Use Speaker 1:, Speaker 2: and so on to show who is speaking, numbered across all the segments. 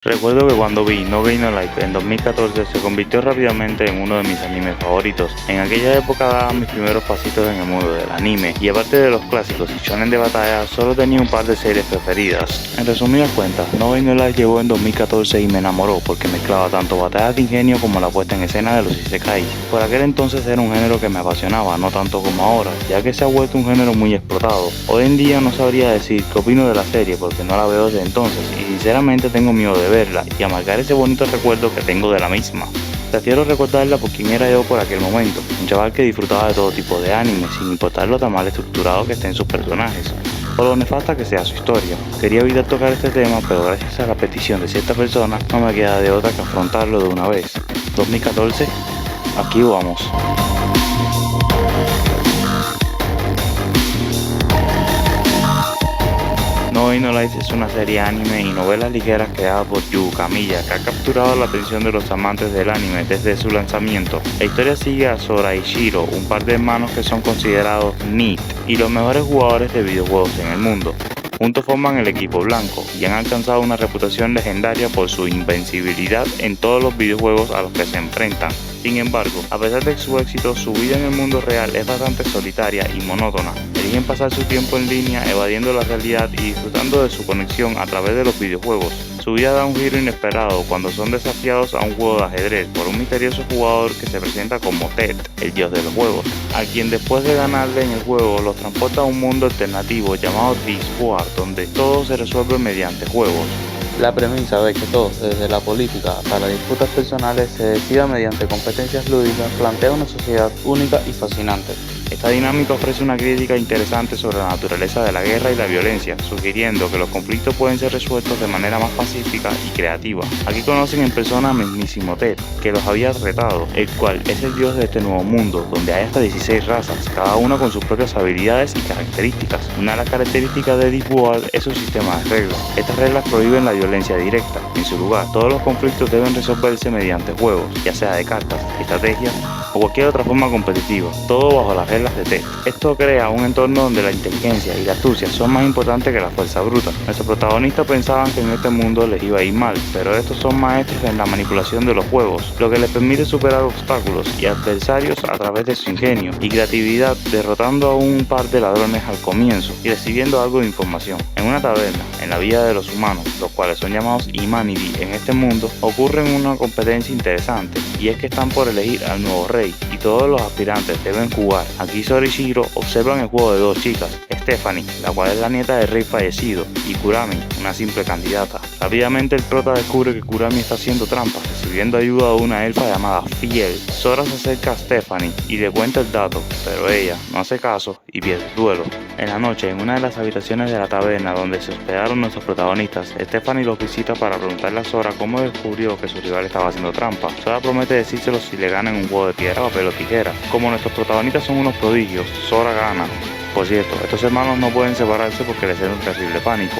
Speaker 1: Recuerdo que cuando vi No Game No Life en 2014 se convirtió rápidamente en uno de mis animes favoritos. En aquella época daba mis primeros pasitos en el mundo del anime y aparte de los clásicos y shonen de batalla, solo tenía un par de series preferidas. En resumidas cuentas, No Game No Life llegó en 2014 y me enamoró porque mezclaba tanto batallas de ingenio como la puesta en escena de los isekai. Por aquel entonces era un género que me apasionaba, no tanto como ahora, ya que se ha vuelto un género muy explotado. Hoy en día no sabría decir qué opino de la serie porque no la veo desde entonces y sinceramente tengo miedo de verla y amargar ese bonito recuerdo que tengo de la misma. Prefiero recordarla por quien era yo por aquel momento, un chaval que disfrutaba de todo tipo de anime, sin importar lo tan mal estructurado que estén sus personajes, o lo nefasta que sea su historia. Quería evitar tocar este tema, pero gracias a la petición de cierta persona, no me queda de otra que afrontarlo de una vez. 2014, aquí vamos. No Game No Life es una serie anime y novelas ligeras creada por Yu Kamiya, que ha capturado la atención de los amantes del anime desde su lanzamiento. La historia sigue a Sora y Shiro, un par de hermanos que son considerados NEET y los mejores jugadores de videojuegos en el mundo. Juntos forman el equipo blanco y han alcanzado una reputación legendaria por su invencibilidad en todos los videojuegos a los que se enfrentan. Sin embargo, a pesar de su éxito, su vida en el mundo real es bastante solitaria y monótona. Eligen pasar su tiempo en línea evadiendo la realidad y disfrutando de su conexión a través de los videojuegos. Su vida da un giro inesperado cuando son desafiados a un juego de ajedrez por un misterioso jugador que se presenta como Ted, el dios de los juegos, a quien después de ganarle en el juego los transporta a un mundo alternativo llamado Discworld, donde todo se resuelve mediante juegos. La premisa de que todo, desde la política hasta las disputas personales, se decida mediante competencias lúdicas, plantea una sociedad única y fascinante. Esta dinámica ofrece una crítica interesante sobre la naturaleza de la guerra y la violencia, sugiriendo que los conflictos pueden ser resueltos de manera más pacífica y creativa. Aquí conocen en persona a mismísimo Ted, que los había retado, el cual es el dios de este nuevo mundo, donde hay hasta 16 razas, cada una con sus propias habilidades y características. Una de las características de Discworld es su sistema de reglas. Estas reglas prohíben la violencia directa. En su lugar, todos los conflictos deben resolverse mediante juegos, ya sea de cartas, estrategias o cualquier otra forma competitiva, todo bajo las reglas de Ted. Esto crea un entorno donde la inteligencia y la astucia son más importantes que la fuerza bruta. Nuestros protagonistas pensaban que en este mundo les iba a ir mal, pero estos son maestros en la manipulación de los juegos, lo que les permite superar obstáculos y adversarios a través de su ingenio y creatividad, derrotando a un par de ladrones al comienzo y recibiendo algo de información. En una taberna, en la vida de los humanos, los cuales son llamados Humanity en este mundo, ocurre una competencia interesante, y es que están por elegir al nuevo rey, y todos los aspirantes deben jugar. Aquí Sora y Shiro observan el juego de dos chicas, Stephanie, la cual es la nieta del rey fallecido, y Kurami, una simple candidata. Rápidamente el prota descubre que Kurami está haciendo trampas, recibiendo ayuda de una elfa llamada Fiel. Sora se acerca a Stephanie y le cuenta el dato, pero ella no hace caso y pierde el duelo. En la noche, en una de las habitaciones de la taberna donde se hospedaron nuestros protagonistas, Stephanie los visita para preguntarle a Sora cómo descubrió que su rival estaba haciendo trampa. Sora promete decírselo si le ganan un juego de piedra, papel o tijera. Como nuestros protagonistas son unos prodigios, Sora gana. Por cierto, estos hermanos no pueden separarse porque les entra un terrible pánico.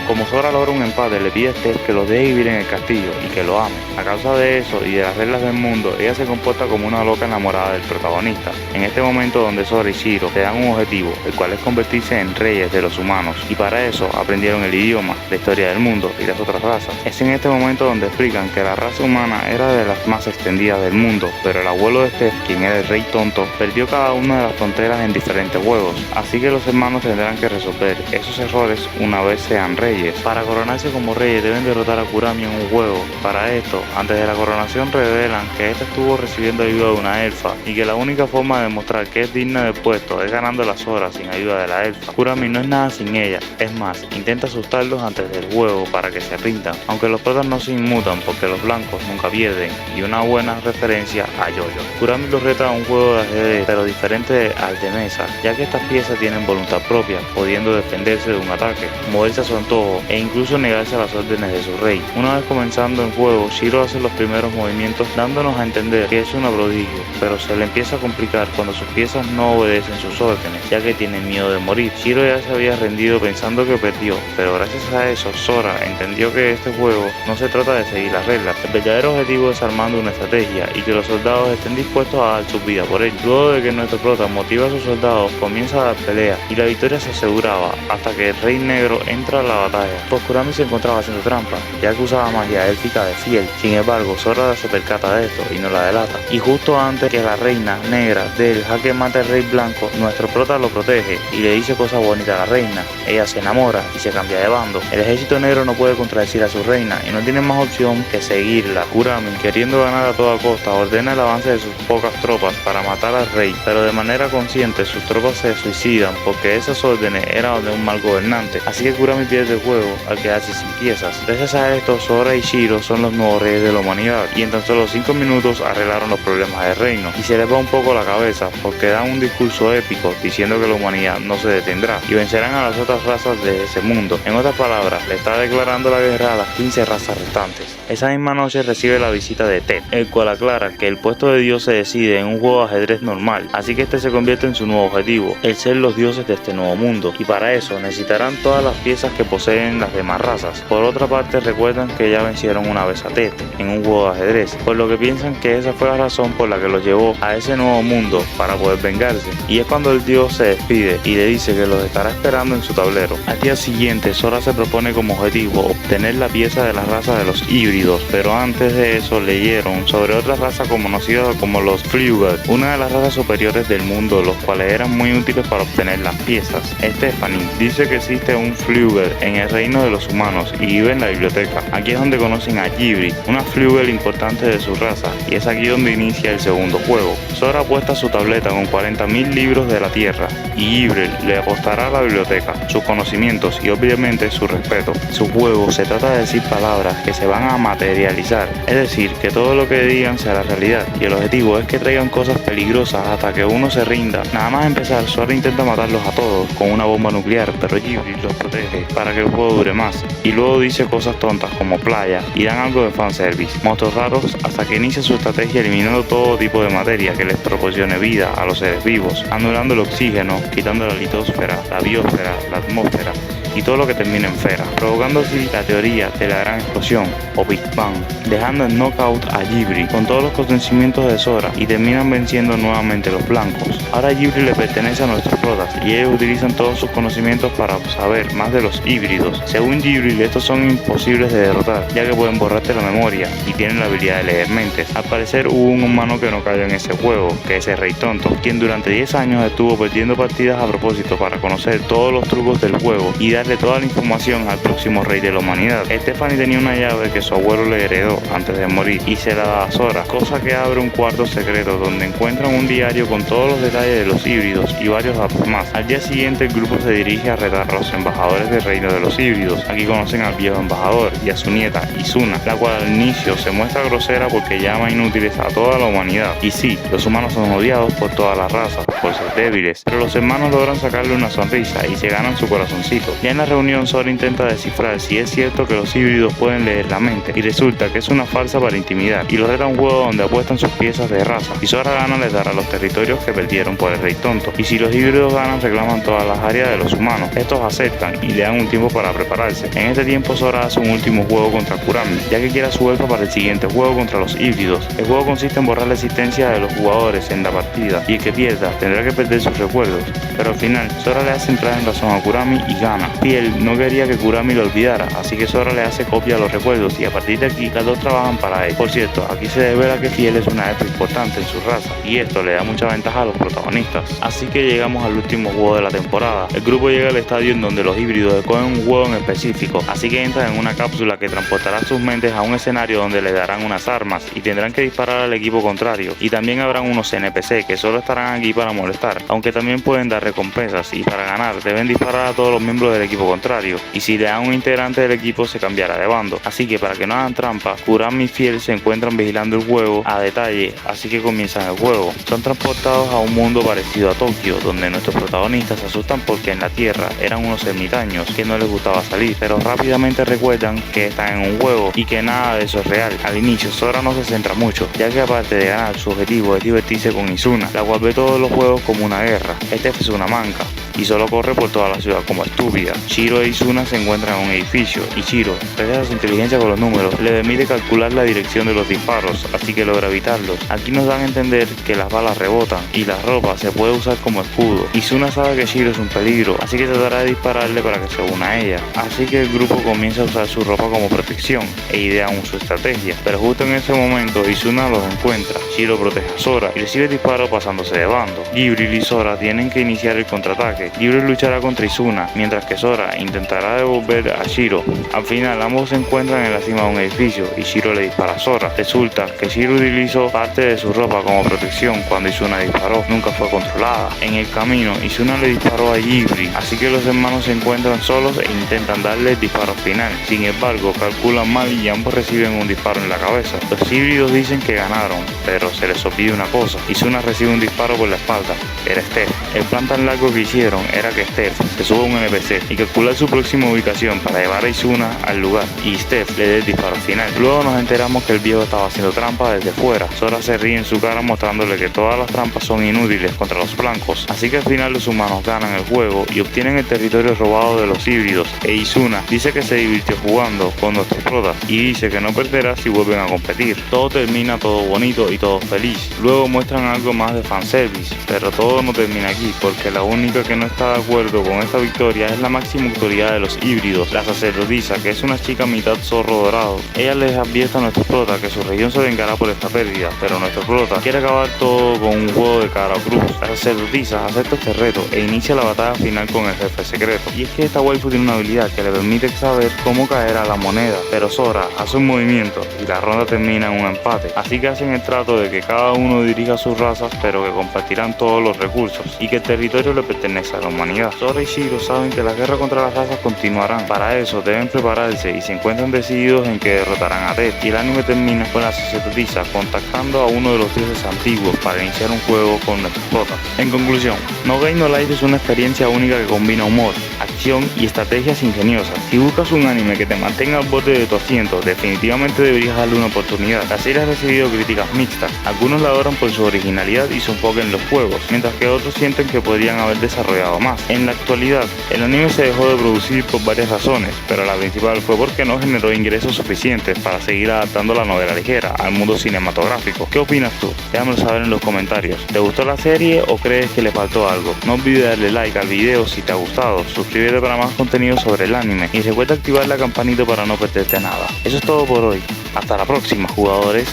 Speaker 1: Como Sora logra un empate, le pide a Steph que los deje vivir en el castillo y que lo ame. A causa de eso y de las reglas del mundo, ella se comporta como una loca enamorada del protagonista. En este momento donde Sora y Shiro se dan un objetivo, el cual es convertirse en reyes de los humanos, y para eso aprendieron el idioma, la historia del mundo y las otras razas. Es en este momento donde explican que la raza humana era de las más extendidas del mundo, pero el abuelo de Steph, quien era el rey tonto, perdió cada una de las fronteras en diferentes juegos, así que los hermanos tendrán que resolver esos errores una vez sean reyes. Para coronarse como reyes deben derrotar a Kurami en un juego. Para esto, antes de la coronación revelan que esta estuvo recibiendo ayuda de una elfa y que la única forma de demostrar que es digna del puesto es ganando las horas sin ayuda de la elfa. Kurami no es nada sin ella, es más, intenta asustarlos antes del juego para que se rindan, aunque los protas no se inmutan porque los blancos nunca pierden, y una buena referencia a Yoyo. Kurami los reta a un juego de ajedrez, pero diferente al de mesa, ya que estas piezas tienen voluntad propia, pudiendo defenderse de un ataque, moverse a su antojo e incluso negarse a las órdenes de su rey. Una vez comenzando el juego, Shiro hace los primeros movimientos dándonos a entender que es una prodigio, pero se le empieza a complicar cuando sus piezas no obedecen sus órdenes, ya que tienen miedo de morir. Shiro ya se había rendido pensando que perdió, pero gracias a eso Sora entendió que este juego no se trata de seguir las reglas. El verdadero objetivo es armando una estrategia y que los soldados estén dispuestos a dar su vida por él. Luego de que nuestro prota motiva a sus soldados, comienza a dar pelea y la victoria se aseguraba hasta que el Rey Negro entra a la batalla batalla, pues Kurami se encontraba haciendo trampa, ya que usaba magia élfica de fiel. Sin embargo, Sora se percata de esto y no la delata. Y justo antes que la reina negra del jaque mate al rey blanco, nuestro prota lo protege y le dice cosas bonitas a la reina. Ella se enamora y se cambia de bando. El ejército negro no puede contradecir a su reina y no tiene más opción que seguirla. Kurami, queriendo ganar a toda costa, ordena el avance de sus pocas tropas para matar al rey, pero de manera consciente sus tropas se suicidan porque esas órdenes eran de un mal gobernante. Así que Kurami pierde el juego al quedarse sin piezas. Gracias a esto, Sora y Shiro son los nuevos reyes de la humanidad y en tan solo 5 minutos arreglaron los problemas del reino. Y se les va un poco la cabeza porque dan un discurso épico diciendo que la humanidad no se detendrá y vencerán a las otras razas de ese mundo. En otras palabras, le está declarando la guerra a las 15 razas restantes. Esa misma noche recibe la visita de Ted, el cual aclara que el puesto de Dios se decide en un juego de ajedrez normal, así que este se convierte en su nuevo objetivo, el ser los dioses de este nuevo mundo, y para eso necesitarán todas las piezas que poseen las demás razas. Por otra parte, recuerdan que ya vencieron una vez a Ted en un juego de ajedrez, por lo que piensan que esa fue la razón por la que los llevó a ese nuevo mundo para poder vengarse. Y es cuando el dios se despide y le dice que los estará esperando en su tablero. Al día siguiente, Sora se propone como objetivo obtener la pieza de la raza de los híbridos, pero antes de eso leyeron sobre otra raza conocida como los Flügel, una de las razas superiores del mundo, los cuales eran muy útiles para obtener las piezas. Stephanie dice que existe un Flügel en el reino de los humanos y vive en la biblioteca. Aquí es donde conocen a Jibri, una Flügel importante de su raza, y es aquí donde inicia el segundo juego. Sora apuesta su tableta con 40.000 libros de la tierra y Jibri le apostará a la biblioteca, sus conocimientos y obviamente su respeto. Su juego se trata de decir palabras que se van a materializar, es decir, que todo lo que digan será realidad, y el objetivo es que traigan cosas peligrosas hasta que uno se rinda. Nada más empezar, Sora intenta matarlos a todos con una bomba nuclear, pero Jibri los protege para que el juego dure más, y luego dice cosas tontas como playa y dan algo de fanservice, monstruos raros, hasta que inicia su estrategia eliminando todo tipo de materia que les proporcione vida a los seres vivos, anulando el oxígeno, quitando la litosfera, la biosfera, la atmósfera y todo lo que termina en fera, provocando así la teoría de la gran explosión o Big Bang, dejando en knockout a Jibri con todos los conocimientos de Sora y terminan venciendo nuevamente los blancos. Ahora Jibri le pertenece a nuestros protas y ellos utilizan todos sus conocimientos para saber más de los híbridos. Según Jibri, estos son imposibles de derrotar, ya que pueden borrarte la memoria y tienen la habilidad de leer mentes. Al parecer hubo un humano que no cayó en ese juego, que es el Rey Tonto, quien durante 10 años estuvo perdiendo partidas a propósito para conocer todos los trucos del juego y darle toda la información al próximo rey de la humanidad. Stephanie tenía una llave que su abuelo le heredó antes de morir y se la da a Sora, cosa que abre un cuarto secreto donde encuentran un diario con todos los detalles de los híbridos y varios datos más. Al día siguiente el grupo se dirige a retar a los embajadores del reino de los híbridos. Aquí conocen al viejo embajador y a su nieta Izuna, la cual al inicio se muestra grosera porque llama inútiles a toda la humanidad. Y sí, los humanos son odiados por todas las razas, por ser débiles, pero los hermanos logran sacarle una sonrisa y se ganan su corazoncito. Ya en la reunión, Sora intenta descifrar si es cierto que los híbridos pueden leer la mente, y resulta que es una farsa para intimidar, y los reta a un juego donde apuestan sus piezas de raza. Si Sora gana, les dará los territorios que perdieron por el Rey Tonto, y si los híbridos ganan, reclaman todas las áreas de los humanos. Estos aceptan y le dan un tiempo para prepararse. En este tiempo, Sora hace un último juego contra Kurami, ya que quiere a su elfa para el siguiente juego contra los híbridos. El juego consiste en borrar la existencia de los jugadores en la partida, y el que pierda tendrá que perder sus recuerdos, pero al final Sora le hace entrar en razón a Kurami y gana. Fiel no quería que Kurami lo olvidara, así que Sora le hace copia a los recuerdos y a partir de aquí las dos trabajan para él. Por cierto, aquí se devela que Fiel es una elfa importante en su raza y esto le da mucha ventaja a los protagonistas. Así que llegamos al último juego de la temporada. El grupo llega al estadio en donde los híbridos escogen un juego en específico, así que entran en una cápsula que transportará sus mentes a un escenario donde les darán unas armas y tendrán que disparar al equipo contrario, y también habrán unos NPC que solo estarán aquí para molestar, aunque también pueden dar recompensas, y para ganar deben disparar a todos los miembros del equipo contrario, y si le dan un integrante del equipo se cambiará de bando. Así que para que no hagan trampa, Kurami y Fiel se encuentran vigilando el juego a detalle, así que comienzan el juego. Son transportados a un mundo parecido a Tokio, donde nuestros protagonistas se asustan porque en la Tierra eran unos ermitaños que no les gustaba salir, pero rápidamente recuerdan que están en un juego y que nada de eso es real. Al inicio Sora no se centra mucho, ya que aparte de ganar, su objetivo es divertirse con Izuna, la cual ve todos los juegos como una guerra. Este es una manca, y solo corre por toda la ciudad como estúpida. Shiro e Izuna se encuentran en un edificio y Shiro, gracias a su inteligencia con los números, le permite calcular la dirección de los disparos, así que logra evitarlos. Aquí nos dan a entender que las balas rebotan y la ropa se puede usar como escudo. Izuna sabe que Shiro es un peligro, así que tratará de dispararle para que se una a ella. Así que el grupo comienza a usar su ropa como protección e idean su estrategia, pero justo en ese momento Izuna los encuentra. Shiro protege a Sora y recibe disparos pasándose de bando. Gibril y Sora tienen que iniciar el contraataque. Gibril luchará contra Izuna, mientras que Sora intentará devolver a Shiro. Al final ambos se encuentran en la cima de un edificio y Shiro le dispara a Sora. Resulta que Shiro utilizó parte de su ropa como protección cuando Izuna disparó. Nunca fue controlada. En el camino Izuna le disparó a Gibril, así que los hermanos se encuentran solos e intentan darle el disparo final. Sin embargo, calculan mal y ambos reciben un disparo en la cabeza. Los híbridos dicen que ganaron, pero se les olvida una cosa. Izuna recibe un disparo por la espalda. Era Steph. El plan tan largo que hicieron era que Steph se suba a un NPC y calcular su próxima ubicación para llevar a Izuna al lugar y Steph le dé el disparo final. Luego nos enteramos que el viejo estaba haciendo trampa desde fuera. Sora se ríe en su cara mostrándole que todas las trampas son inútiles contra los blancos, así que al final los humanos ganan el juego y obtienen el territorio robado de los híbridos, e Izuna dice que se divirtió jugando con nuestros protas y dice que no perderá si vuelven a competir. Todo termina todo bonito y todo feliz. Luego muestran algo más de fanservice, pero todo no termina aquí, porque la única que no está de acuerdo con esta victoria es la máxima autoridad de los híbridos, la sacerdotisa, que es una chica mitad zorro dorado. Ella les advierte a nuestro prota que su región se vengará por esta pérdida, pero nuestro prota quiere acabar todo con un juego de cara o cruz. La sacerdotisa acepta este reto e inicia la batalla final con el jefe secreto. Y es que esta waifu tiene una habilidad que le permite saber cómo caer a la moneda, pero Sora hace un movimiento y la ronda termina en un empate. Así que hacen el trato de que cada uno dirija sus razas, pero que compartirán todos los recursos y que el territorio le pertenece a la humanidad. Sora y Shiro saben que la guerra contra las razas continuarán. Para eso deben prepararse y se encuentran decididos en que derrotarán a Ted. Y el anime termina con la sacerdotisa contactando a uno de los dioses antiguos para iniciar un juego con nuestros protas. En conclusión, No Game No Life es una experiencia única que combina humor, acción y estrategias ingeniosas. Si buscas un anime que te mantenga al borde de tu asiento, definitivamente deberías darle una oportunidad. La serie ha recibido críticas mixtas. Algunos la adoran por su originalidad y su enfoque en los juegos, mientras que otros sienten que podrían haber desarrollado más. En la actualidad, el anime se dejó de producir por varias razones, pero la principal fue porque no generó ingresos suficientes para seguir adaptando la novela ligera al mundo cinematográfico. ¿Qué opinas tú? Déjamelo saber en los comentarios. ¿Te gustó la serie o crees que le faltó algo? No olvides darle like al video si te ha gustado, suscríbete para más contenido sobre el anime y recuerda activar la campanita para no perderte nada. Eso es todo por hoy. Hasta la próxima, jugadores.